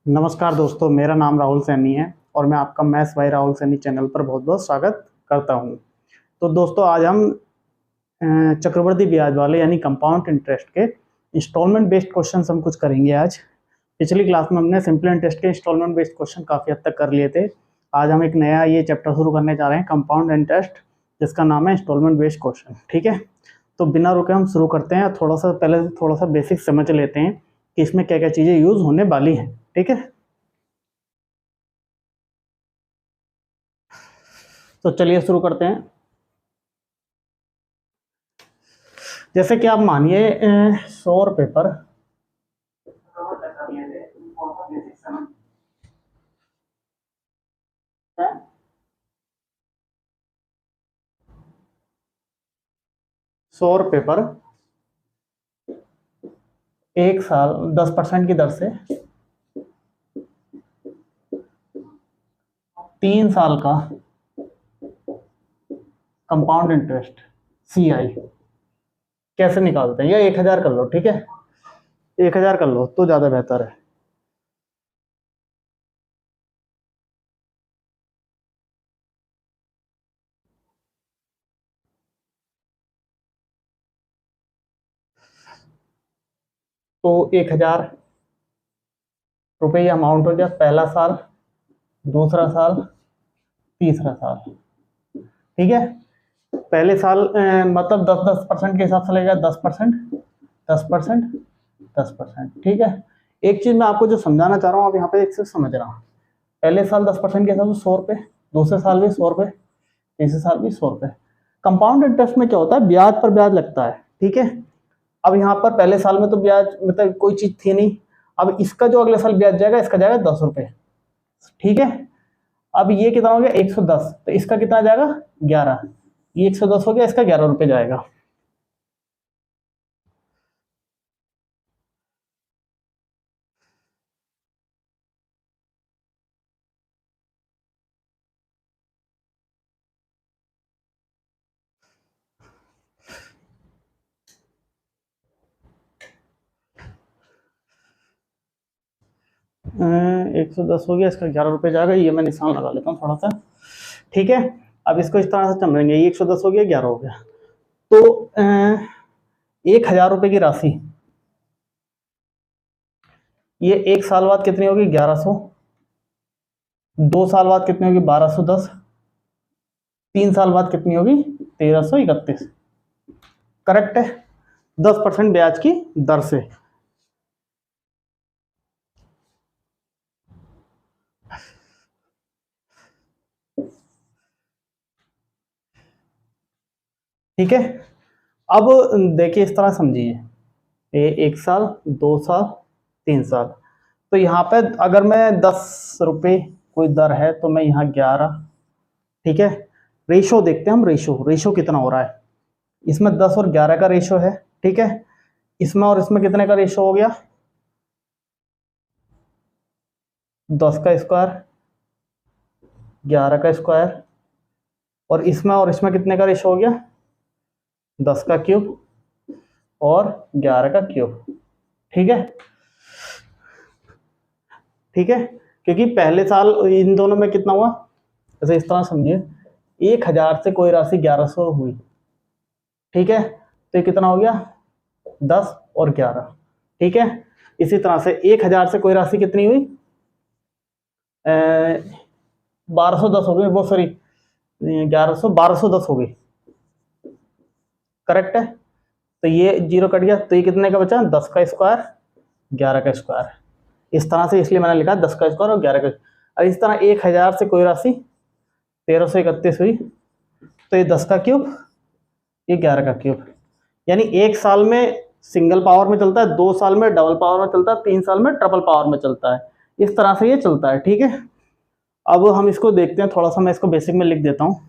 नमस्कार दोस्तों, मेरा नाम राहुल सैनी है और मैं आपका maths by Rahul Saini channel पर बहुत बहुत स्वागत करता हूं। तो दोस्तों, आज हम चक्रवृद्धि ब्याज वाले यानी कंपाउंड इंटरेस्ट के इंस्टॉलमेंट बेस्ड क्वेश्चन हम कुछ करेंगे आज। पिछली क्लास में हमने सिंपल इंटरेस्ट के इंस्टॉलमेंट बेस्ड क्वेश्चन काफ़ी हद तक कर लिए थे। आज हम एक नया ये चैप्टर शुरू करने जा रहे हैं, कंपाउंड इंटरेस्ट, जिसका नाम है इंस्टॉलमेंट बेस्ड क्वेश्चन। ठीक है, तो बिना रुके हम शुरू करते हैं। पहले थोड़ा सा बेसिक समझ लेते हैं कि इसमें क्या क्या चीज़ें यूज़ होने वाली हैं। ठीक है, तो चलिए शुरू करते हैं। जैसे कि आप मानिए 100 रुपये पर 100 रुपये पर 1 साल 10% की दर से 3 साल का कंपाउंड इंटरेस्ट CI कैसे निकालते हैं, या 1000 कर लो। ठीक है, 1000 कर लो तो ज़्यादा बेहतर है। तो 1000 रुपये ये अमाउंट हो गया, पहला साल, दूसरा साल, तीसरा साल। ठीक है, पहले साल मतलब 10% के हिसाब से लगेगा, 10%, 10%, 10%। ठीक है, एक चीज़ मैं आपको जो समझाना चाह रहा हूँ, आप यहाँ पे एक से समझ रहा हूँ। पहले साल 10% के हिसाब से 100 रुपये, दूसरे साल भी 100 रुपये, तीसरे साल भी 100 रुपये। कंपाउंड इंटरेस्ट में क्या होता है, ब्याज पर ब्याज लगता है। ठीक है, अब यहाँ पर पहले साल में तो ब्याज मतलब कोई चीज़ थी नहीं। अब इसका जो अगले साल ब्याज जाएगा, इसका जाएगा 10 रुपये। ठीक है, अब ये कितना हो गया 110, तो इसका कितना जाएगा 11। ये 110 हो गया, इसका 11 रुपये जाएगा। अं, 110 हो गया, इसका 11 रुपये जाएगा। ये मैं निशान लगा लेता हूँ थोड़ा सा। ठीक है, अब इसको इस तरह से समझेंगे। ये 110 हो गया, 11 हो गया, तो 1000 रुपये की राशि ये 1 साल बाद कितनी होगी, 1100। 2 साल बाद कितनी होगी, 1210। 3 साल बाद कितनी होगी, 1331। करेक्ट है, 10% ब्याज की दर से। ठीक है, अब देखिए इस तरह समझिए, ये 1 साल, 2 साल, 3 साल। तो यहाँ पे अगर मैं 10 रुपये कोई दर है, तो मैं यहाँ 11। ठीक है, रेशो देखते हैं हम, रेशो कितना हो रहा है। इसमें 10 और 11 का रेशो है। ठीक है, इसमें और इसमें कितने का रेशो हो गया, 10 का स्क्वायर, 11 का स्क्वायर, और इसमें कितने का रेशो हो गया, 10 का क्यूब और 11 का क्यूब। ठीक है, ठीक है, क्योंकि पहले साल इन दोनों में कितना हुआ, जैसे इस तरह समझिए, 1000 से कोई राशि 1100 हुई। ठीक है, तो ये कितना हो गया, 10 और 11। ठीक है, इसी तरह से 1000 से कोई राशि कितनी हुई, 1210 हो गई, वो सॉरी 1100, 1210 हो गई। करेक्ट है, तो ये जीरो कट गया, तो ये कितने का बचा, 10 का स्क्वायर, 11 का स्क्वायर। इस तरह से, इसलिए मैंने लिखा 10 का स्क्वायर और 11 का। और इस तरह 1000 से कोई राशि 1331 हुई, तो ये 10 का क्यूब, ये 11 का क्यूब। यानी 1 साल में सिंगल पावर में चलता है, 2 साल में डबल पावर में चलता है, 3 साल में ट्रिपल पावर में चलता है। इस तरह से ये चलता है। ठीक है, अब हम इसको देखते हैं थोड़ा सा, मैं इसको बेसिक में लिख देता हूँ।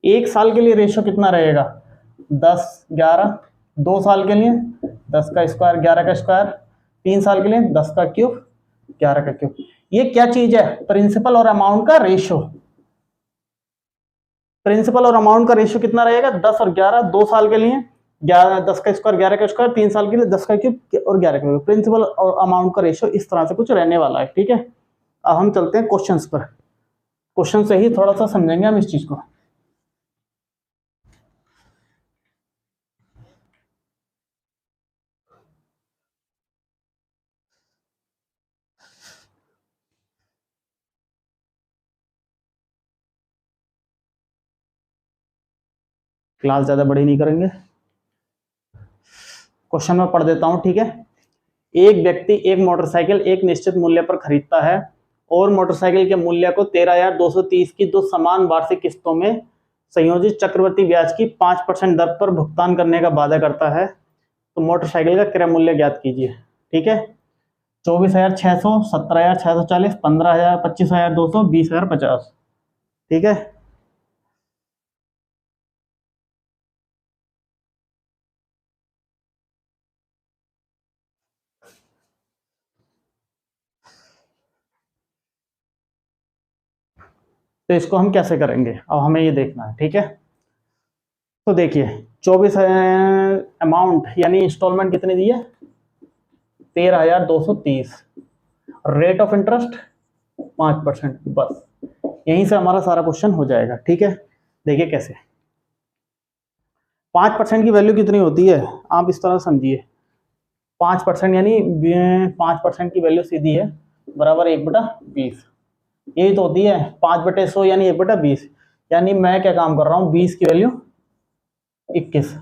एक साल के लिए रेशो कितना रहेगा, 10, 11। 2 साल के लिए 10 का स्क्वायर, 11 का स्क्वायर। 3 साल के लिए 10 का क्यूब, 11 का क्यूब। ये क्या चीज है? प्रिंसिपल और अमाउंट का रेशियो। प्रिंसिपल और अमाउंट का रेशियो कितना रहेगा? 10 और 11, 2 साल के लिए 11, 10 का स्क्वायर 11 का स्क्वायर, 3 साल के लिए 10 का क्यूब और 11 का क्यूब। प्रिंसिपल और अमाउंट का रेशियो इस तरह से कुछ रहने वाला है, ठीक है। अब हम चलते हैं क्वेश्चंस पर। क्वेश्चन से ही थोड़ा सा समझेंगे हम इस चीज को। क्लास ज्यादा बड़ी नहीं करेंगे, क्वेश्चन में पढ़ देता हूं, ठीक है। एक व्यक्ति एक मोटरसाइकिल एक निश्चित मूल्य पर खरीदता है और मोटरसाइकिल के मूल्य को 13,230 की 2 समान वार्षिक किस्तों में संयोजित चक्रवृद्धि ब्याज की 5% दर पर भुगतान करने का वादा करता है। तो मोटरसाइकिल का क्रय मूल्य ज्ञात कीजिए, ठीक है। 24,600, 17,640, 15,000, 25,200, 20,050, ठीक है। तो इसको हम कैसे करेंगे, अब हमें ये देखना है, ठीक है। तो देखिए 24 अमाउंट यानी इंस्टॉलमेंट कितनी दी है? 13,230। रेट ऑफ इंटरेस्ट 5%, बस यहीं से हमारा सारा क्वेश्चन हो जाएगा, ठीक है। देखिए कैसे 5% की वैल्यू कितनी होती है, आप इस तरह समझिए। 5% यानी 5% की वैल्यू सीधी है बराबर 1/20। यही तो होती है 5/100 यानी 1/20। यानी मैं क्या काम कर रहा हूँ, 20 की वैल्यू 21।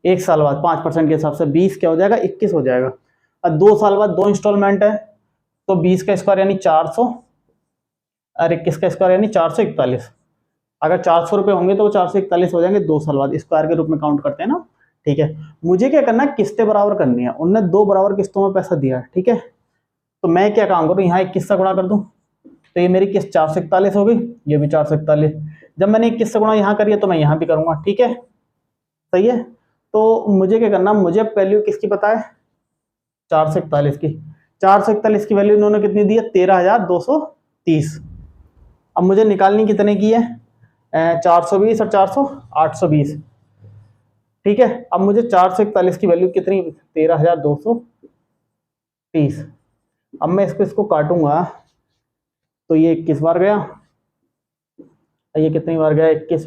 एक साल बाद 5% के हिसाब से 20 क्या हो जाएगा, 21 हो जाएगा। अब 2 साल बाद 2 इंस्टॉलमेंट है, तो 20 का स्क्वायर यानी 400 और 21 का स्क्वायर यानी 441। अगर 400 रुपये होंगे तो वो 441 हो जाएंगे 2 साल बाद, स्क्वायर के रूप में काउंट करते हैं ना, ठीक है। मुझे क्या करना है, किस्तें बराबर करनी है। उनने 2 बराबर किस्तों में पैसा दिया है, ठीक है। तो मैं क्या काम करूँ, यहाँ 21 से गुणा कर दूं, तो ये मेरी किस्त 441 हो गई, ये भी 441। जब मैंने 21 से गुणा यहाँ करिए तो मैं यहाँ भी करूंगा, ठीक है, सही है। तो मुझे क्या करना, मुझे वैल्यू किसकी पता है, 441 की। 441 की वैल्यू इन्होंने कितनी दी है, 13,230। अब मुझे निकालनी कितने की है, 420 और 400, 820, ठीक है। अब मुझे 441 की वैल्यू कितनी, 13,230। अब मैं इसको काटूंगा तो ये 21 बार गया, ये कितनी बार गया, 21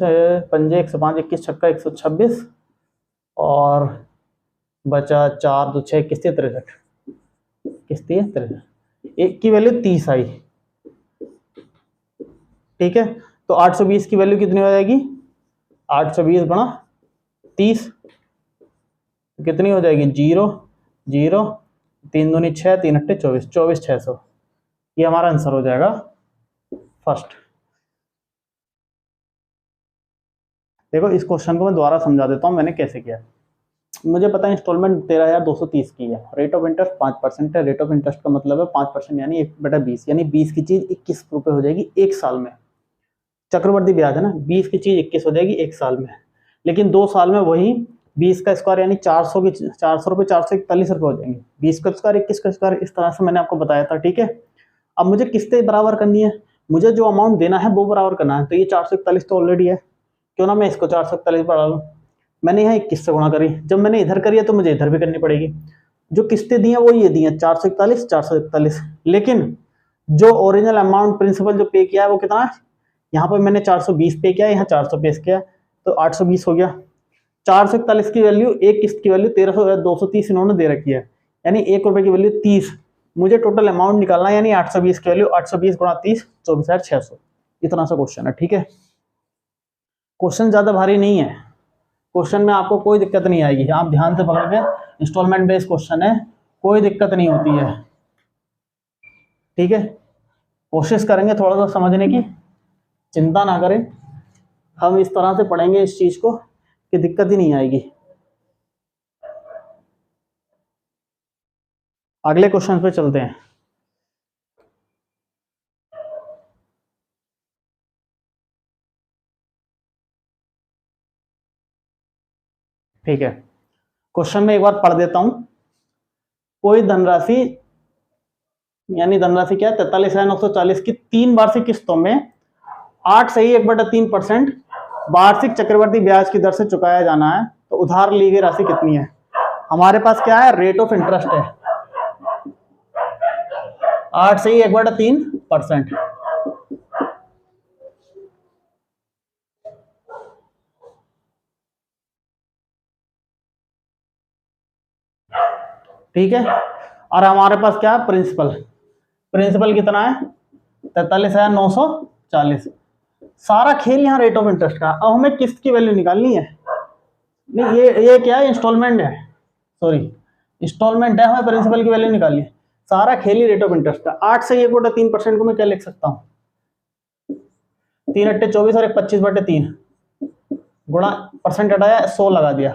पंजे 105, 21 छक्का 126 और बचा 4 2 6 किस्ती 63, किस्ती है 63, एक की वैल्यू 30 आई, ठीक है। तो 820 की वैल्यू कितनी हो जाएगी, 820 गुणा 30 कितनी हो जाएगी, 0 0, 3 दूनी 6, 3 अट्ठे 24, 24,600। ये हमारा आंसर हो जाएगा फर्स्ट। देखो इस क्वेश्चन को मैं दोबारा समझा देता हूँ मैंने कैसे किया। मुझे पता है इंस्टॉलमेंट 13,230 की है, रेट ऑफ इंटरेस्ट 5% है। रेट ऑफ इंटरेस्ट का मतलब है 5% यानी 1/20, यानी 20 की चीज 21 रुपए हो जाएगी एक साल में। चक्रवर्ती ब्याज है ना, 20 की चीज 21 हो जाएगी एक साल में, लेकिन 2 साल में वही 20 का स्क्वायर यानी 400 की 400 रुपये 441 रुपये हो जाएंगे। 20 का स्क्वायर 21 का स्क्वायर, इस तरह से मैंने आपको बताया था, ठीक है। अब मुझे किस्तें बराबर करनी है, मुझे जो अमाउंट देना है वो बराबर करना है। तो ये 441 तो ऑलरेडी है, क्यों ना मैं इसको 441 बढ़ा लूँ। मैंने यहाँ 21 से गुणा करी, जब मैंने इधर करी है तो मुझे इधर भी करनी पड़ेगी। जो किस्तें दी हैं वो ये दी हैं 441 441, लेकिन जो ओरिजिनल अमाउंट प्रिंसिपल जो पे किया है वो कितना है, यहाँ पर मैंने 420 पे किया, यहाँ 400 पे किया, तो 820 हो गया। 441 की वैल्यू, एक किस्त की वैल्यू 13,230 इन्होंने दे रखी है, यानी 1 रुपए की वैल्यू 30। मुझे टोटल अमाउंट निकालना है, यानी 820 की वैल्यू 820 गुणा 30, 24,600। इतना सा क्वेश्चन है, ठीक है। क्वेश्चन ज्यादा भारी नहीं है, क्वेश्चन में आपको कोई दिक्कत नहीं आएगी, आप ध्यान से पकड़ के, इंस्टॉलमेंट बेस्ड क्वेश्चन है, कोई दिक्कत नहीं होती है, ठीक है। कोशिश करेंगे थोड़ा सा समझने की, चिंता ना करें, हम इस तरह से पढ़ेंगे इस चीज को कि दिक्कत ही नहीं आएगी। अगले क्वेश्चन पे चलते हैं। ठीक है, क्वेश्चन में एक बार पढ़ देता हूं। कोई धनराशि यानी धनराशि क्या है 43,940 की 3 वार्षिक किस्तों में 8 से ही 1/3% वार्षिक चक्रवर्ती ब्याज की दर से चुकाया जाना है। तो उधार ली गई राशि कितनी है? हमारे पास क्या है? रेट ऑफ इंटरेस्ट है 8 से ही 1/3%। ठीक है, और हमारे पास क्या है? प्रिंसिपल। प्रिंसिपल कितना है? 43,940। सारा खेल यहाँ रेट ऑफ इंटरेस्ट का। अब हमें किस्त की वैल्यू निकालनी है। नहीं, ये क्या है? इंस्टॉलमेंट है, सॉरी इंस्टॉलमेंट है, हमें प्रिंसिपल की वैल्यू निकालनी है। सारा खेल ही रेट ऑफ इंटरेस्ट का। 8 से 1/3% को मैं क्या लिख सकता हूँ? 3 अट्टे 24 और 1/25/3 गुणा परसेंट हटाया 100 लगा दिया,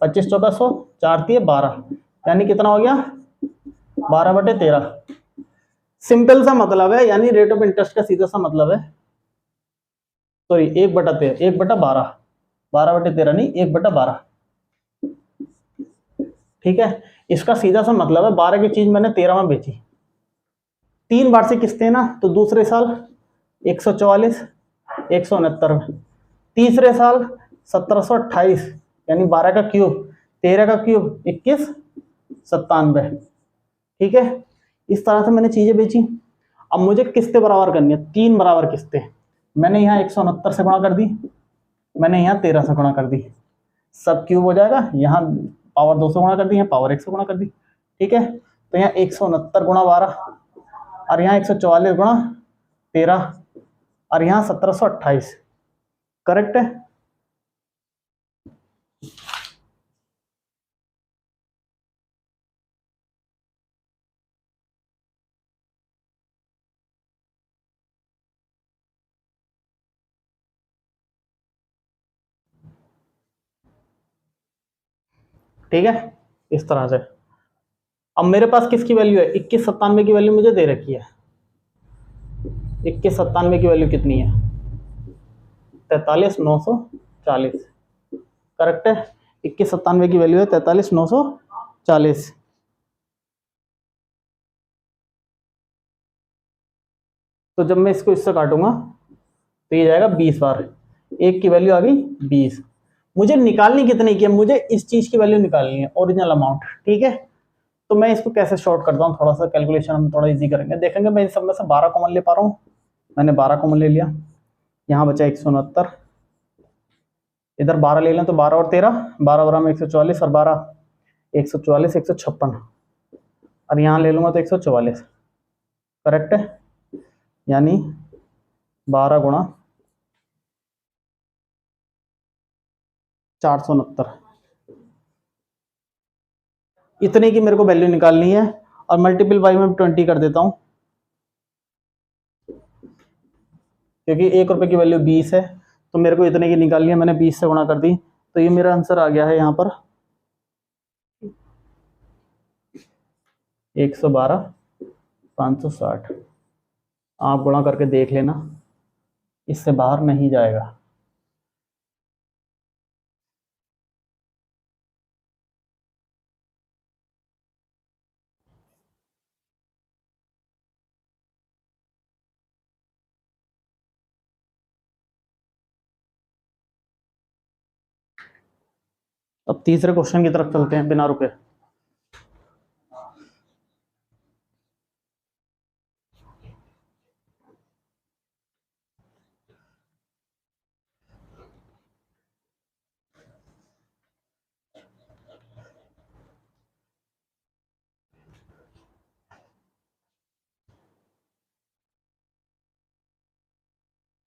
25 चौका 100, 4 दिए 12, यानी कितना हो गया? 12/13। सिंपल सा मतलब है, यानी रेट ऑफ इंटरेस्ट का सीधा सा मतलब है, सॉरी 1/13, 1/12, 12/13 नहीं 1/12। ठीक है, इसका सीधा सा मतलब है 12 की चीज मैंने 13 में बेची। 3 वार्षिक किस्तें ना, तो दूसरे साल 144, 169 में, तीसरे साल 1728, यानी 12 का क्यूब, 13 का क्यूब 21, 97। ठीक है, इस तरह से मैंने चीजें बेची। अब मुझे किस्तें बराबर करनी है, 3 बराबर किस्तें। मैंने यहाँ 169 से गुणा कर दी, मैंने यहाँ 13 से गुणा कर दी, सब क्यूब हो जाएगा। यहाँ पावर 2 से गुणा कर दी, यहाँ पावर 1 से गुणा कर दी। ठीक है, तो यहाँ 169 गुणा 12, और यहाँ 144 गुणा 13, और यहाँ 1728। करेक्ट है? ठीक है, इस तरह से। अब मेरे पास किसकी वैल्यू है? 2197 की वैल्यू मुझे दे रखी है। 2197 की वैल्यू कितनी है? 43,940। करेक्ट है, 2197 की वैल्यू है 43,940। तो जब मैं इसको इससे काटूंगा तो ये जाएगा 20 बार। एक की वैल्यू आ गई 20। मुझे निकालनी कितनी की है? मुझे इस चीज की वैल्यू निकालनी है, ओरिजिनल अमाउंट। ठीक है, तो मैं इसको कैसे शॉर्ट करता हूँ, थोड़ा सा कैलकुलेशन हम थोड़ा इजी करेंगे। देखेंगे मैं इन सब में से 12 कॉमन ले पा रहा हूँ। मैंने 12 कॉमन ले लिया, यहाँ बचा 169, इधर 12 ले लें तो 12 और 13, 12 12 में 144, और 12 144, 156, और यहाँ ले लूंगा तो 144। करेक्ट है, यानी 12 गुणा 469, इतने की मेरे को वैल्यू निकालनी है। और मल्टीपल बाई में 20 कर देता हूं, क्योंकि 1 रुपए की वैल्यू 20 है, तो मेरे को इतने की निकालनी है। मैंने 20 से गुणा कर दी, तो ये मेरा आंसर आ गया है यहाँ पर 112,560। आप गुणा करके देख लेना, इससे बाहर नहीं जाएगा। अब तीसरे क्वेश्चन की तरफ चलते हैं बिना रुके।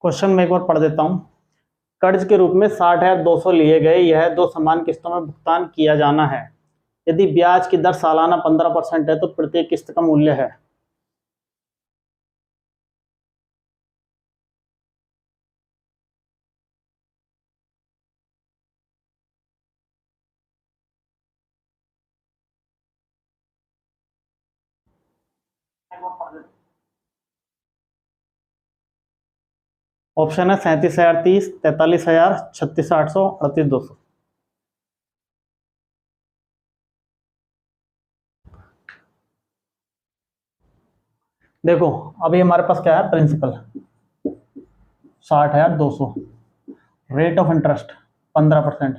क्वेश्चन मैं एक बार पढ़ देता हूं। कर्ज के रूप में 60,200 लिए गए, यह 2 समान किस्तों में भुगतान किया जाना है। यदि ब्याज की दर सालाना 15% है तो प्रत्येक किस्त का मूल्य है। ऑप्शन है 37,030, 43,000, 36,800, 38,200। देखो अभी हमारे पास क्या है, प्रिंसिपल 60,200, रेट ऑफ इंटरेस्ट 15%,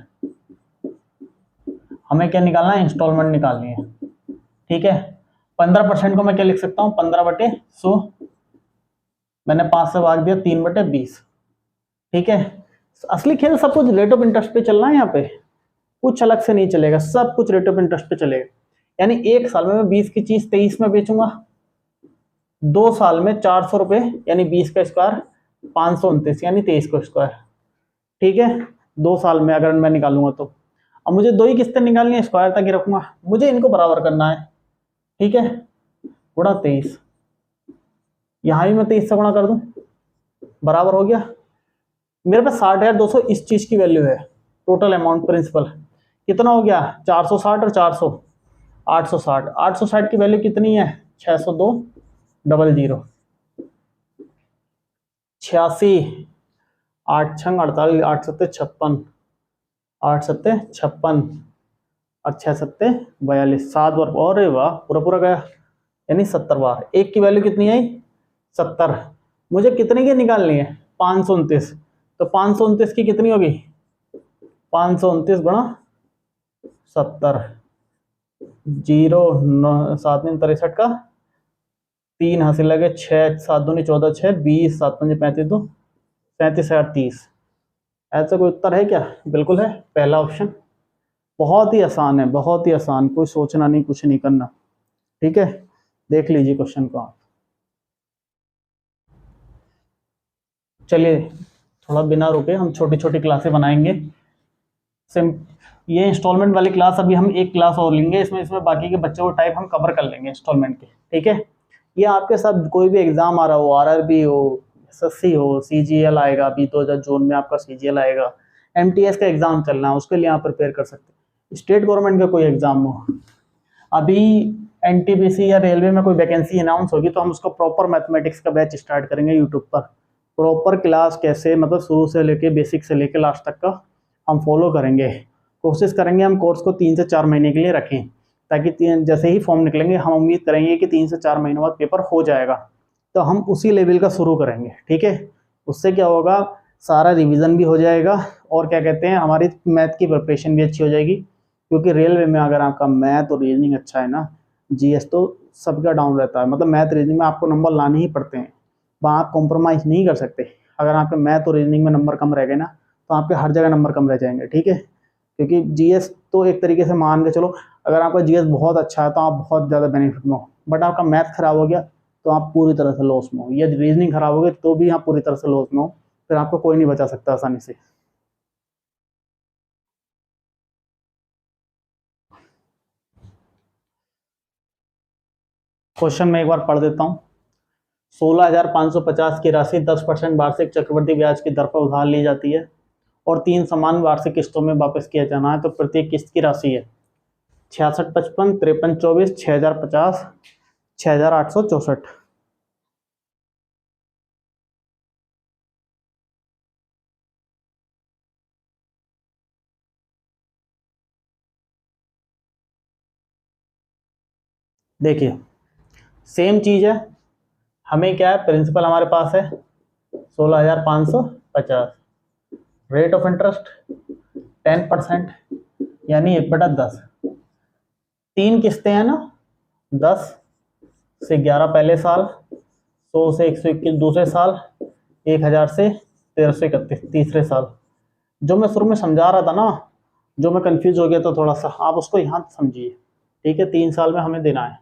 हमें क्या निकालना है, इंस्टॉलमेंट निकालनी है। ठीक है, 15% को मैं क्या लिख सकता हूँ, 15/100, मैंने 5 से भाग दिया, 3/20। ठीक है, असली खेल सब कुछ रेट ऑफ इंटरेस्ट पे चलना है, यहाँ पे कुछ अलग से नहीं चलेगा, सब कुछ रेट ऑफ इंटरेस्ट पे चलेगा। यानी एक साल में मैं 20 की चीज 23 में बेचूंगा, 2 साल में 400 रुपए यानी 20 का स्क्वायर 529 यानी 23 का स्क्वायर। ठीक है, 2 साल में अगर मैं निकालूंगा तो। अब मुझे 2 ही किस्तें निकालनी है, स्क्वायर तक ही रखूंगा, मुझे इनको बराबर करना है। ठीक है, गुणा 23, यहां भी मैं 23 से गुणा कर दूं, बराबर हो गया। मेरे पास 60,200 इस चीज की वैल्यू है, टोटल अमाउंट प्रिंसिपल कितना हो गया, 460 और 400 860, 860 की वैल्यू कितनी है, 602,00, 86, 8 छंग 48, 8 सत्ते 56, 8 सत्ते 56 और 6 सत्ते 42, 7 बार, अरे वाह पूरा पूरा गया, यानी 70 बार। एक की वैल्यू कितनी आई, 70। मुझे कितने की निकालनी है, 529, तो 529 की कितनी होगी, 529 गुणा 70, 0 7 63 का 3 हासिल लगे, 6 7 दूनी 14, 6 20, 7 5 35, 2 37 30। ऐसा कोई उत्तर है क्या, बिल्कुल है, पहला ऑप्शन। बहुत ही आसान है, बहुत ही आसान, कोई सोचना नहीं, कुछ नहीं करना। ठीक है, देख लीजिए क्वेश्चन को आप। चलिए थोड़ा बिना रुके हम छोटी छोटी क्लासें बनाएंगे। सिम ये इंस्टॉलमेंट वाली क्लास अभी हम एक क्लास और लेंगे, इसमें बाकी के बच्चों को टाइप हम कवर कर लेंगे इंस्टॉलमेंट के। ठीक है, ये आपके साथ कोई भी एग्जाम आ रहा हो, आरआरबी हो, एसएससी हो, सीजीएल आएगा, अभी तो जून में आपका सीजीएल आएगा, एमटीएस का एग्जाम चलना है, उसके लिए आप प्रिपेयर कर सकते हैं। स्टेट गवर्नमेंट का कोई एग्जाम हो, अभी एनटीपीसी या रेलवे में कोई वैकेंसी अनाउंस होगी तो हम उसको प्रॉपर मैथमेटिक्स का बैच स्टार्ट करेंगे यूट्यूब पर। प्रॉपर क्लास कैसे, मतलब शुरू से लेके बेसिक से लेके लास्ट तक का हम फॉलो करेंगे। कोशिश करेंगे हम कोर्स को 3 से 4 महीने के लिए रखें, ताकि जैसे ही फॉर्म निकलेंगे हम उम्मीद करेंगे कि 3 से 4 महीनों बाद पेपर हो जाएगा, तो हम उसी लेवल का शुरू करेंगे। ठीक है, उससे क्या होगा, सारा रिवीजन भी हो जाएगा और क्या कहते हैं, हमारी मैथ की प्रिपरेशन भी अच्छी हो जाएगी। क्योंकि रेलवे में अगर आपका मैथ और रीजनिंग अच्छा है ना, जीएस तो सबका डाउन रहता है, मतलब मैथ रीजनिंग में आपको नंबर लाने ही पड़ते हैं, वहाँ आप कॉम्प्रोमाइज़ नहीं कर सकते। अगर आपके मैथ और रीजनिंग में नंबर कम रह गए ना, तो आपके हर जगह नंबर कम रह जाएंगे। ठीक है, क्योंकि जीएस तो एक तरीके से मान के चलो, अगर आपका जीएस बहुत अच्छा है तो आप बहुत ज़्यादा बेनिफिट में हो, बट आपका मैथ खराब हो गया तो आप पूरी तरह से लॉस में हो, या रीजनिंग खराब हो गई तो भी आप पूरी तरह से लॉस में हो, फिर आपको कोई नहीं बचा सकता आसानी से। क्वेश्चन में एक बार पढ़ देता हूँ। 16,550 की राशि 10% वार्षिक चक्रवृद्धि ब्याज की दर पर उधार ली जाती है और 3 समान वार्षिक किस्तों में वापस किया जाना है, तो प्रत्येक किस्त की राशि है 6655, 5324, 6050, 6864। देखिए सेम चीज है, हमें क्या है, प्रिंसिपल हमारे पास है 16,550, रेट ऑफ इंटरेस्ट 10% यानी 1/10, 3 किस्तें हैं ना, 10 से 11 पहले साल, 100 से 121 दूसरे साल, 1000 से 1331 तीसरे साल। जो मैं शुरू में समझा रहा था ना, जो मैं कंफ्यूज हो गया था थोड़ा सा, आप उसको यहाँ समझिए। ठीक है, 3 साल में हमें देना है,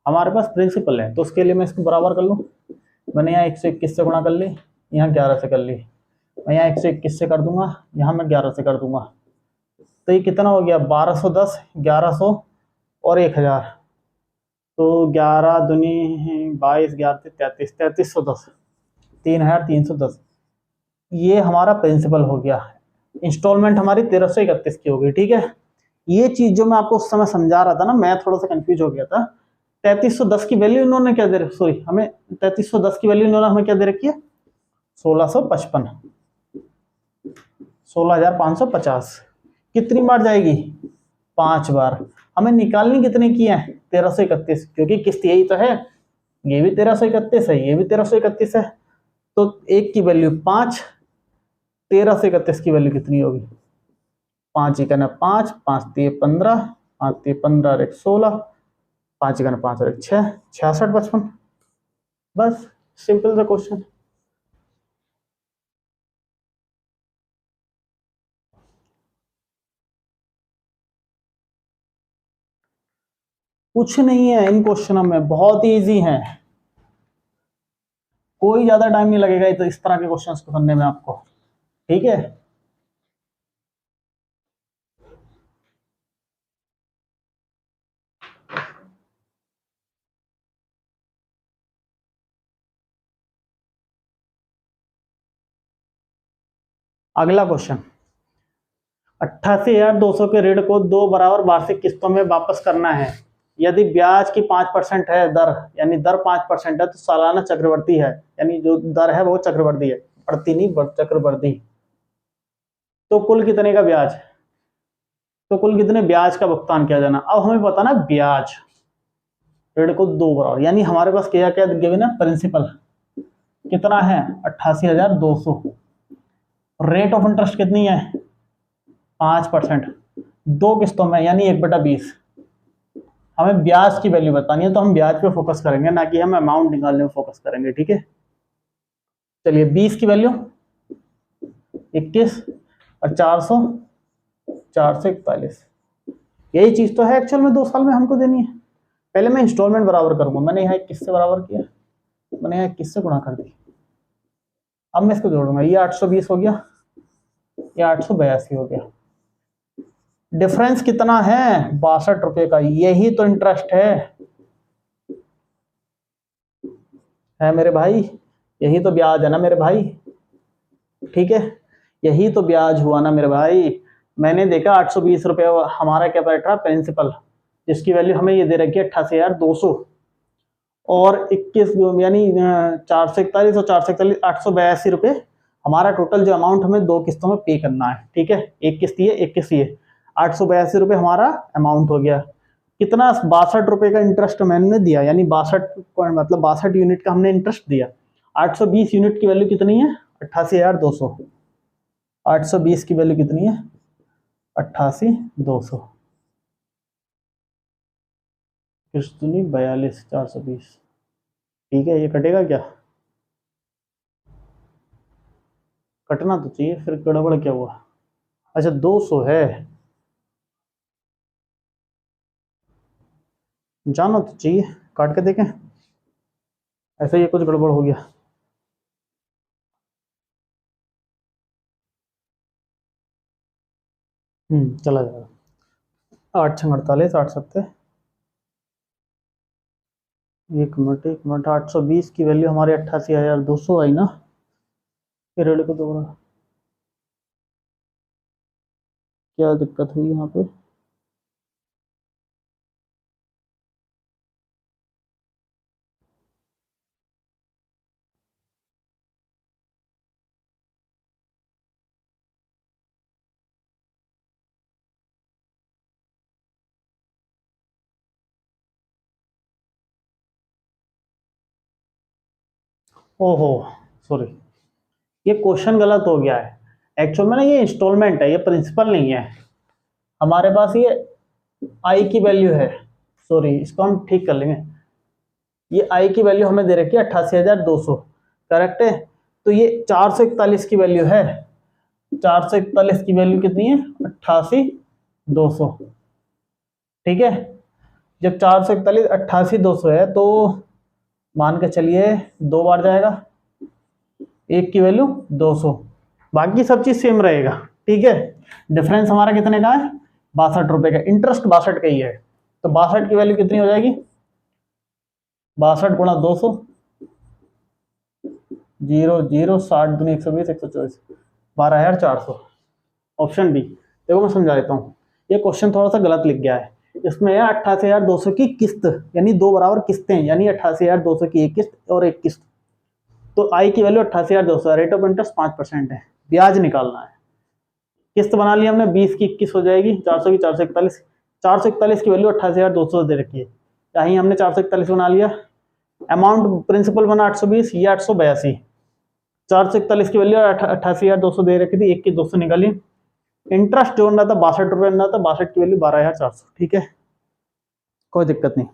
हमारे पास प्रिंसिपल है, तो उसके लिए मैं इसको बराबर कर लूँ। मैंने यहाँ 121 से गुणा कर ली, यहाँ 11 से कर ली, मैं यहाँ 121 से कर दूंगा, यहाँ मैं 11 से कर दूंगा, तो ये कितना हो गया, 1210, 1100 और 1000, तो 11 दूनी 22, 11 से 33, 3310, 3310। ये हमारा प्रिंसिपल हो गया। इंस्टॉलमेंट हमारी 1331 की हो गई। ठीक है, ये चीज जो मैं आपको उस समय समझा रहा था ना, मैं थोड़ा सा कंफ्यूज हो गया था। 3310 की वैल्यू इन्होंने क्या दे रखी, सॉरी हमें 3310 की वैल्यू इन्होंने हमें क्या दे रखी है, 1655, 16,550। कितनी बार जाएगी, 5 बार। हमें निकालनी कितने की है, 1331, क्योंकि किस्त यही तो है, ये भी 1331 है, ये भी 1331 है, तो एक की वैल्यू 5, 1331 की वैल्यू कितनी होगी? 5 इकाना 5, 5 3 15, 5 3 15 और 1 16, 5 इकाना 5 और 1 6, 66 55। बस सिंपल सा क्वेश्चन। कुछ नहीं है इन क्वेश्चनों में, बहुत ही इजी है, कोई ज्यादा टाइम नहीं लगेगा तो इस तरह के क्वेश्चंस को करने में आपको। ठीक है, अगला क्वेश्चन, 88,200 के ऋण को 2 बराबर वार्षिक किस्तों में वापस करना है। यदि ब्याज की 5% है दर, यानी दर 5% है, तो सालाना चक्रवर्ती है, यानी जो दर है वो चक्रवर्ती है, बढ़ती नहीं चक्रवर्ती। तो कुल कितने का ब्याज, तो कुल कितने ब्याज का भुगतान किया जाना। अब हमें बताना ब्याज, ऋण को 2 बराबर, यानी हमारे पास क्या क्या गिवन है, प्रिंसिपल कितना है 88,200, रेट ऑफ इंटरेस्ट कितनी है 5%, 2 किस्तों में यानी 1/20। हमें ब्याज की वैल्यू बतानी है, तो हम ब्याज पे फोकस करेंगे, ना कि हम अमाउंट निकालने में फोकस करेंगे। ठीक है, चलिए 20 की वैल्यू 21 और 400 441, यही चीज तो है एक्चुअल में 2 साल में हमको देनी है। पहले मैं इंस्टॉलमेंट बराबर करूंगा, मैंने यहाँ 21 से बराबर किया, मैंने यहाँ 21 से गुणा कर दी। अब मैं इसको जोड़ूंगा, ये 820 हो गया, ये 882 हो गया। डिफरेंस कितना है 62 रुपए का, यही तो इंटरेस्ट है मेरे भाई, यही तो ब्याज है ना मेरे भाई। ठीक है, यही तो ब्याज हुआ ना मेरे भाई। मैंने देखा 820 रुपये हमारा क्या बैठ रहा प्रिंसिपल, जिसकी वैल्यू हमें ये दे रखी है 88,200, और 21 यानी 441 और 441 882 रुपये हमारा टोटल जो अमाउंट हमें 2 किस्तों में पे करना है। ठीक है, एक किस्त ये, एक किस्त ये, 882 रुपये हमारा अमाउंट हो गया। कितना 62 रुपये का इंटरेस्ट मैंने दिया, यानी 62 मतलब 62 यूनिट का हमने इंटरेस्ट दिया। 820 यूनिट की वैल्यू कितनी है 88,200, 820 की वैल्यू कितनी है 88,200, किस्त 42,420। ठीक है, ये कटेगा क्या, कटना तो चाहिए, फिर गड़बड़ क्या हुआ। अच्छा 200 है, जाना तो चाहिए, काट के देखें, ऐसा ही कुछ गड़बड़ हो गया। चला जाएगा। 8 6 48 8 7 1 मिनट 820 की वैल्यू हमारे 88,200 आई ना, फिर ऋण को दोबारा क्या दिक्कत हुई यहाँ पे। ओहो सॉरी, ये क्वेश्चन गलत हो गया है। एक्चुअल में ना ये इंस्टॉलमेंट है, ये प्रिंसिपल नहीं है। हमारे पास ये आई की वैल्यू है, सॉरी इसको हम ठीक कर लेंगे। ये आई की वैल्यू हमें दे रखी है 88,200, करेक्ट है। तो ये 441 की वैल्यू है, 441 की वैल्यू कितनी है 88,200। ठीक है, जब 441 88,200 है, तो मान के चलिए 2 बार जाएगा, एक की वैल्यू 200, बाकी सब चीज सेम रहेगा। ठीक है, डिफरेंस हमारा कितने का है 62 रुपए का, इंटरेस्ट 62 का ही है, तो 62 की वैल्यू कितनी हो जाएगी 62 गुणा 200, 0 0 60 दूनी 120 124, 12,400, ऑप्शन बी। देखो मैं समझा देता हूँ, ये क्वेश्चन थोड़ा सा गलत लिख गया है। इसमें है 88,200 की किस्त, यानी 2 बराबर किस्तें, यानी 88,200 की एक किस्त और एक किस्त। तो आई की वैल्यू 88,200, रेट ऑफ इंटरेस्ट 5% है, ब्याज निकालना है। किस्त बना ली हमने 20 की 21 हो जाएगी, 400 की 441, 441 की वैल्यू 88,200 दे रखी है, यहीं हमने 441 बना लिया, अमाउंट प्रिंसिपल बना 820, ये 882, 441 की वैल्यू 88,200 दे रखी थी, 1 की 200 निकाली। इंटरेस्ट जो बन रहा था 62 रुपये बन रहा था, 62 की वैल्यू 12,400। ठीक है, कोई दिक्कत नहीं।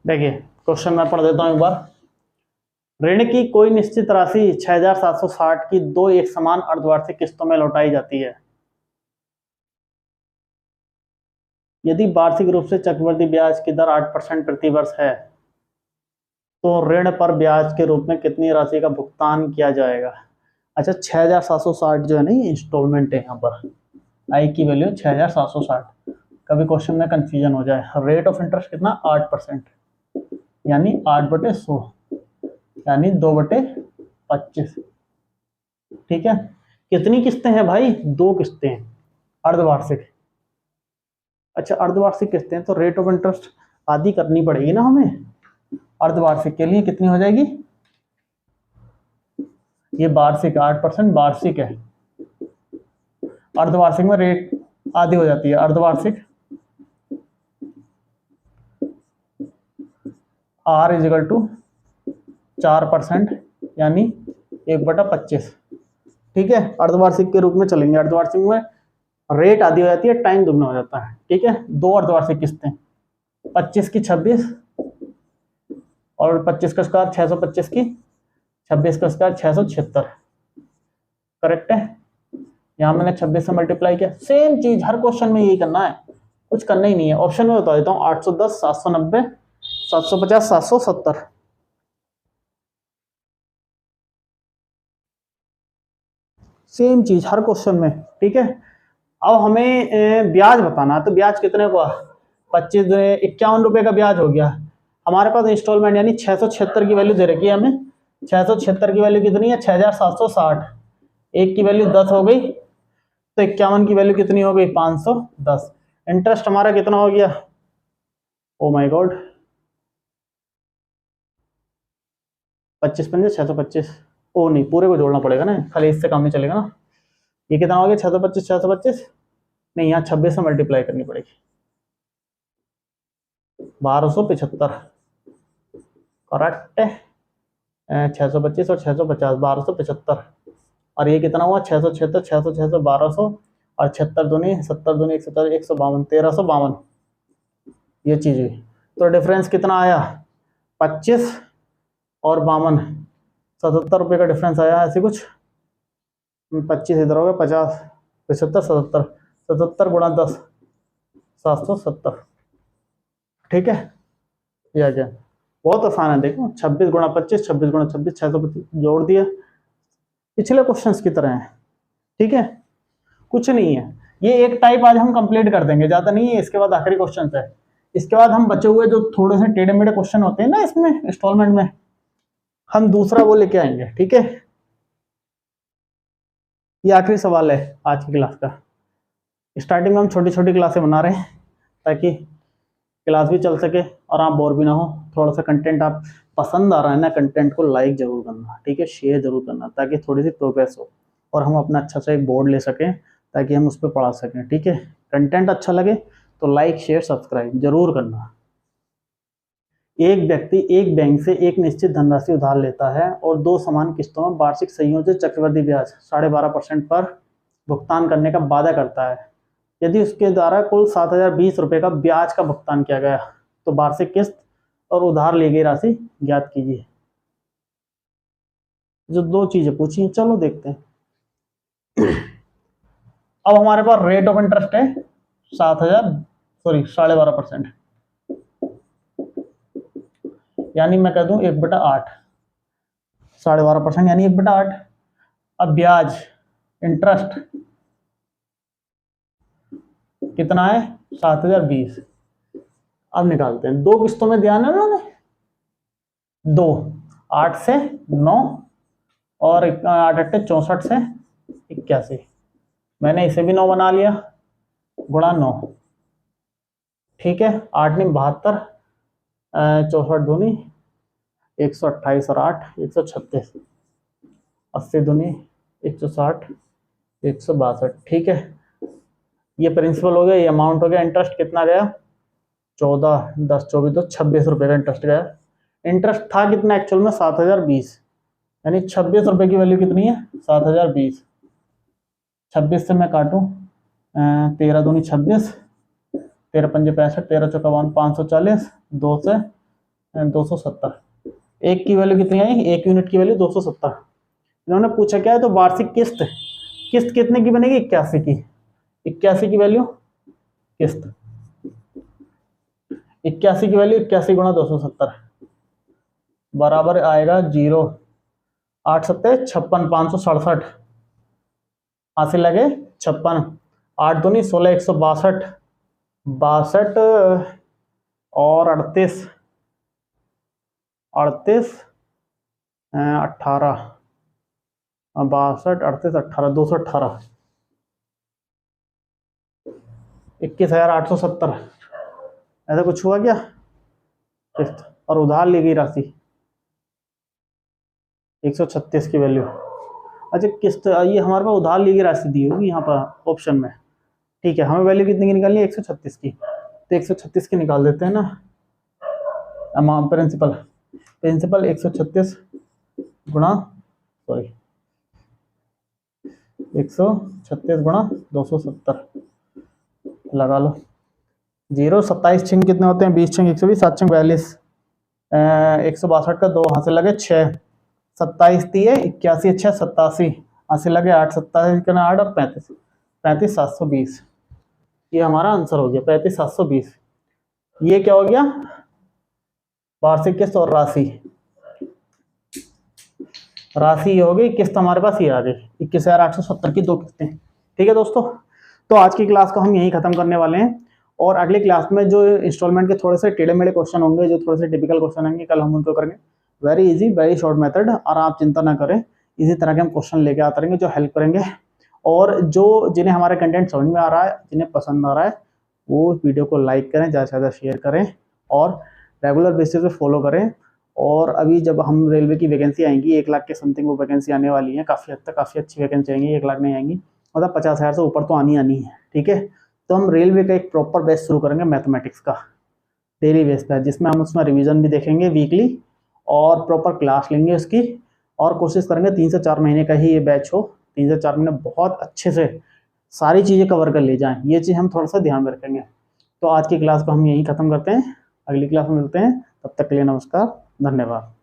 देखिए क्वेश्चन मैं पढ़ देता हूं एक बार। ऋण की कोई निश्चित राशि 6,760 की दो एक समान अर्धवार्षिक किस्तों में लौटाई जाती है। यदि वार्षिक रूप से चक्रवृद्धि ब्याज की दर 8% प्रति वर्ष है तो ऋण पर ब्याज के रूप में कितनी राशि का भुगतान किया जाएगा। अच्छा 6,760 जो है ना ये इंस्टॉलमेंट है, यहाँ पर आई की वैल्यू 6,760। कभी क्वेश्चन में कंफ्यूजन हो जाए। रेट ऑफ इंटरेस्ट कितना 8%, यानी 8/100, यानी 2/25। ठीक है, कितनी किस्तें हैं भाई, 2 किस्तें हैं अर्धवार्षिक। अच्छा अर्धवार्षिक किस्तें तो रेट ऑफ इंटरेस्ट आधी करनी पड़ेगी ना हमें। अर्धवार्षिक के लिए कितनी हो जाएगी, ये वार्षिक 8% वार्षिक है, अर्धवार्षिक में रेट आधी हो जाती है। अर्धवार्षिक R = 4%, यानी 1/25। ठीक है, अर्धवार्षिक के रूप में चलेंगे। अर्धवार्षिक में रेट आधी हो जाती है, टाइम दुगना हो जाता है। ठीक है, 2 अर्धवार्षिक किस्तें, 25 की 26 और 25 का स्क्वायर 625 की 26 का स्क्वायर 676। करेक्ट है, यहाँ मैंने 26 से मल्टीप्लाई किया। सेम चीज हर क्वेश्चन में यही करना है, कुछ करना ही नहीं है। ऑप्शन में बता देता हूँ 810, 790, 750, 770। सेम चीज हर क्वेश्चन में। ठीक है, अब हमें ब्याज बताना है, तो ब्याज कितने को 25 51 रुपए का ब्याज हो गया हमारे पास। इंस्टॉलमेंट यानी 676 की वैल्यू दे रखी है हमें। 676 की वैल्यू कितनी है 6,760, 1 की वैल्यू 10 हो गई, तो 51 की वैल्यू कितनी हो गई 510। इंटरेस्ट हमारा कितना हो गया, ओ माय गॉड, 25 पंजे 625। ओ नहीं, पूरे को जोड़ना पड़ेगा ना, खाली इससे काम नहीं चलेगा ना। ये कितना हो गया 625, 625 नहीं, यहाँ 26 से मल्टीप्लाई करनी पड़ेगी, 1275। करेक्ट है, 625 और 650, 1275। और ये कितना हुआ 676, 600, 600, 1200 और 76 दूनी 70 दूनी 170, 152, 1352। ये चीज हुई, तो डिफरेंस कितना आया 25 और 52, 77 रुपये का डिफरेंस आया। ऐसे कुछ 25 इधर हो गया 50, 75, 77, 77 गुणा 10, 770। ठीक है, ये आ गया, बहुत आसान है। देखो 26 गुणा 25, 26 गुणा 26, 625 जोड़ दिया, पिछले क्वेश्चंस की तरह है। ठीक है, कुछ नहीं है। ये एक टाइप आज हम कंप्लीट कर देंगे, ज्यादा नहीं है। इसके बाद आखिरी क्वेश्चन है, इसके बाद हम बचे हुए जो थोड़े से टेढ़े मेढ़े क्वेश्चन होते हैं ना इसमें इंस्टॉलमेंट में, हम दूसरा वो लेके आएंगे। ठीक है, ये आखिरी सवाल है आज की क्लास का। स्टार्टिंग में हम छोटी छोटी क्लासें बना रहे हैं ताकि क्लास भी चल सके और आप बोर भी ना हो। थोड़ा सा कंटेंट आप पसंद आ रहा है ना, कंटेंट को लाइक जरूर करना। ठीक है, शेयर जरूर करना, ताकि थोड़ी सी प्रोग्रेस हो और हम अपना अच्छा सा एक बोर्ड ले सकें, ताकि हम उस पर पढ़ा सकें। ठीक है, कंटेंट अच्छा लगे तो लाइक शेयर सब्सक्राइब जरूर करना। एक व्यक्ति एक बैंक से एक निश्चित धनराशि उधार लेता है और 2 समान किस्तों में वार्षिक संयोजित चक्रवृद्धि ब्याज 12.5% पर भुगतान करने का वादा करता है। यदि उसके द्वारा कुल 7,020 रुपये का ब्याज का भुगतान किया गया तो वार्षिक किस्त और उधार ली गई राशि ज्ञात कीजिए। जो 2 चीजें पूछी, चलो देखते हैं। अब हमारे पास रेट ऑफ इंटरेस्ट है 12.5%, यानी मैं कह दूं 1/8, 12.5% यानी 1/8। अब ब्याज इंटरेस्ट कितना है 7020। अब निकालते हैं, 2 किस्तों में दिया ना उन्होंने, 2, 8 से 9 और 8 8 64 से 81। मैंने इसे भी 9 बना लिया, गुणा 9, ठीक है। 8 नहीं 72, 64 दूनी 128 और 8 136, 80 दूनी 160, 162, ठीक है। ये प्रिंसिपल हो गया, ये अमाउंट हो गया। इंटरेस्ट कितना गया 14, 10 24 तो 26 रुपये का इंटरेस्ट गया। इंटरेस्ट था कितना एक्चुअल में 7020, यानी 26 रुपये की वैल्यू कितनी है 7020। 26 से मैं काटूँ 13 दूनी 26, 13 पंजे 65, 13 चौका 540, 2 से 270। एक की वैल्यू कितनी आई, 1 यूनिट की वैल्यू 270। इन्होंने पूछा क्या है, तो वार्षिक किस्त, किस्त कितने की बनेगी 81 की। 81 की वैल्यू किस्त, 81 की वैल्यू 81 गुणा 270 बराबर आएगा 0, 8 सत्ते 56, 567, हासिल लगे 56, 8 दूनी 16, 162, 62 और 38, 18, 18, 62, 38, 18, 218, 21,870। ऐसा कुछ हुआ क्या किस्त? और उधार ली गई राशि 136 की वैल्यू। अच्छा किस्त, ये हमारे पास उधार ली गई राशि दी होगी यहाँ पर ऑप्शन में, ठीक है। हमें वैल्यू कितनी की निकालनी है 136 की, तो 136 की निकाल देते हैं ना। अमाउंट प्रिंसिपल, प्रिंसिपल 136 गुणा 136 गुणा 270 लगा लो। 0, 27 छिंग कितने होते हैं 20 छिंग 120, 7 छिंग 42, 162 का 2 हासिल लगे 6, 27 दिए 81, 6 87, हासिल लगे 8, 27 का 8 और 35, 35,720। ये हमारा आंसर हो गया 35,720। ये क्या हो गया वार्षिक किस्त और राशि, राशि ये हो गई, किस्त हमारे पास ये आ गई 21,870 की 2 किस्तें, ठीक है दोस्तों। तो आज की क्लास को हम यहीं खत्म करने वाले हैं, और अगली क्लास में जो इंस्टॉलमेंट के थोड़े से टेढ़े मेढ़े क्वेश्चन होंगे, जो थोड़े से टिपिकल क्वेश्चन होंगे, कल हम उनको करेंगे। Very easy, very short method, और आप चिंता ना करें, इसी तरह के हम क्वेश्चन लेके आते रहेंगे जो हेल्प करेंगे। और जो जिन्हें हमारा कंटेंट समझ में आ रहा है, जिन्हें पसंद आ रहा है, वो वीडियो को लाइक करें, ज़्यादा से ज़्यादा शेयर करें और रेगुलर बेसिस पे फॉलो करें। और अभी जब हम रेलवे की वैकेंसी आएंगी 1 लाख के समथिंग वो वैकेंसी आने वाली है, काफ़ी हद तक काफ़ी अच्छी वैकेंसी आएंगी, 1 लाख नहीं आएंगी, मतलब 50,000 से ऊपर तो आनी है, ठीक है। तो हम रेलवे का एक प्रॉपर बैच शुरू करेंगे मैथमेटिक्स का, डेली बेस पर, जिसमें हम उसमें रिवीजन भी देखेंगे वीकली और प्रॉपर क्लास लेंगे उसकी, और कोशिश करेंगे 3 से 4 महीने का ही ये बैच हो, 3 से 4 महीने बहुत अच्छे से सारी चीज़ें कवर कर ले जाएं, ये चीज़ हम थोड़ा सा ध्यान में रखेंगे। तो आज की क्लास को हम यहीं ख़त्म करते हैं, अगली क्लास में मिलते हैं, तब तक के लिए नमस्कार, धन्यवाद।